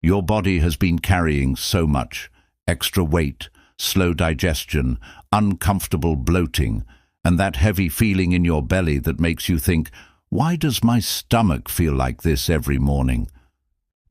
Your body has been carrying so much: extra weight, slow digestion, uncomfortable bloating, and that heavy feeling in your belly that makes you think, why does my stomach feel like this every morning?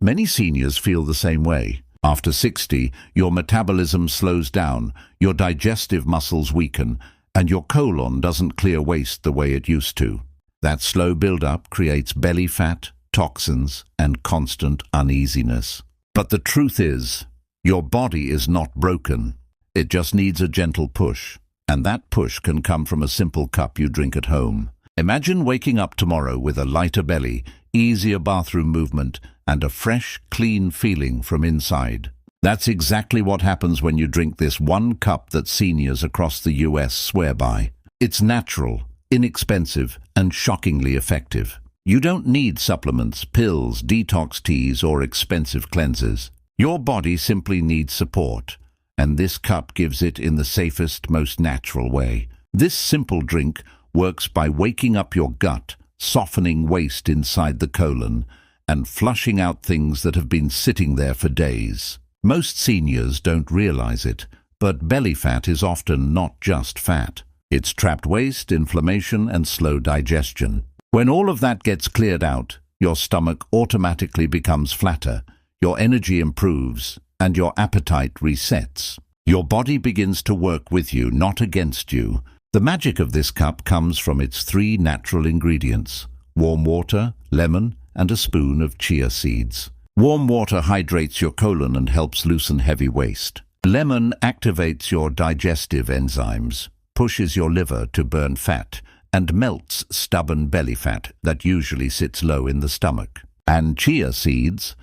Many seniors feel the same way. After 60, your metabolism slows down, your digestive muscles weaken, and your colon doesn't clear waste the way it used to. That slow build-up creates belly fat, toxins, and constant uneasiness. But the truth is, your body is not broken. It just needs a gentle push, and that push can come from a simple cup you drink at home. Imagine waking up tomorrow with a lighter belly, easier bathroom movement, and a fresh, clean feeling from inside. That's exactly what happens when you drink this one cup that seniors across the US swear by. It's natural, inexpensive, and shockingly effective. You don't need supplements, pills, detox teas, or expensive cleansers. Your body simply needs support, and this cup gives it in the safest, most natural way. This simple drink works by waking up your gut, softening waste inside the colon, and flushing out things that have been sitting there for days. Most seniors don't realize it, but belly fat is often not just fat. It's trapped waste, inflammation, and slow digestion. When all of that gets cleared out, your stomach automatically becomes flatter, your energy improves, and your appetite resets. Your body begins to work with you, not against you. The magic of this cup comes from its 3 natural ingredients: warm water, lemon, and a spoon of chia seeds. Warm water hydrates your colon and helps loosen heavy waste. Lemon activates your digestive enzymes, pushes your liver to burn fat, and melts stubborn belly fat that usually sits low in the stomach. And chia seeds,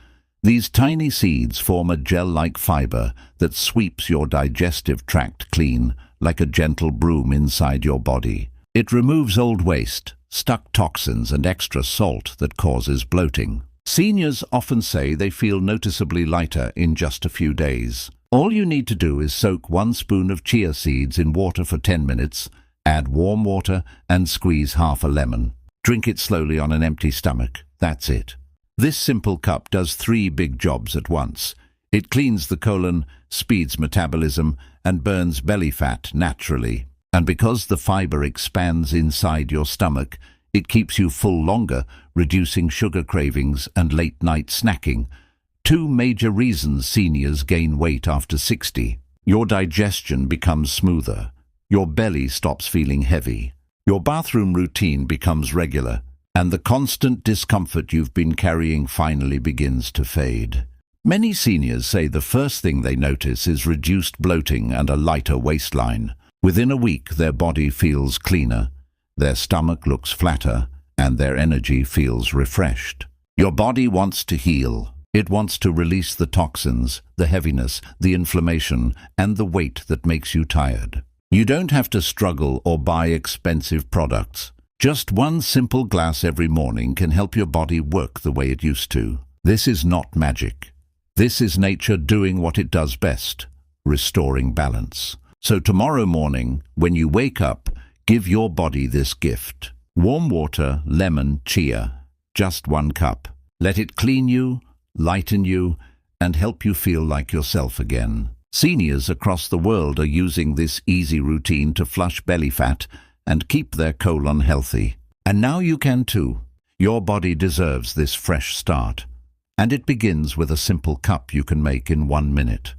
these tiny seeds form a gel-like fiber that sweeps your digestive tract clean, like a gentle broom inside your body. It removes old waste, stuck toxins, and extra salt that causes bloating. Seniors often say they feel noticeably lighter in just a few days. All you need to do is soak 1 spoon of chia seeds in water for 10 minutes, add warm water, and squeeze half a lemon. Drink it slowly on an empty stomach. That's it. This simple cup does 3 big jobs at once. It cleans the colon, speeds metabolism, and burns belly fat naturally. And because the fiber expands inside your stomach, it keeps you full longer, reducing sugar cravings and late-night snacking. 2 major reasons seniors gain weight after 60. Your digestion becomes smoother. Your belly stops feeling heavy. Your bathroom routine becomes regular, and the constant discomfort you've been carrying finally begins to fade. Many seniors say the first thing they notice is reduced bloating and a lighter waistline. Within a week, their body feels cleaner, their stomach looks flatter, and their energy feels refreshed. Your body wants to heal. It wants to release the toxins, the heaviness, the inflammation, and the weight that makes you tired. You don't have to struggle or buy expensive products. Just 1 simple glass every morning can help your body work the way it used to. This is not magic. This is nature doing what it does best, restoring balance. So tomorrow morning, when you wake up, give your body this gift. Warm water, lemon, chia. Just 1 cup. Let it clean you, lighten you, and help you feel like yourself again. Seniors across the world are using this easy routine to flush belly fat and keep their colon healthy. And now you can too. Your body deserves this fresh start. And it begins with a simple cup you can make in 1 minute.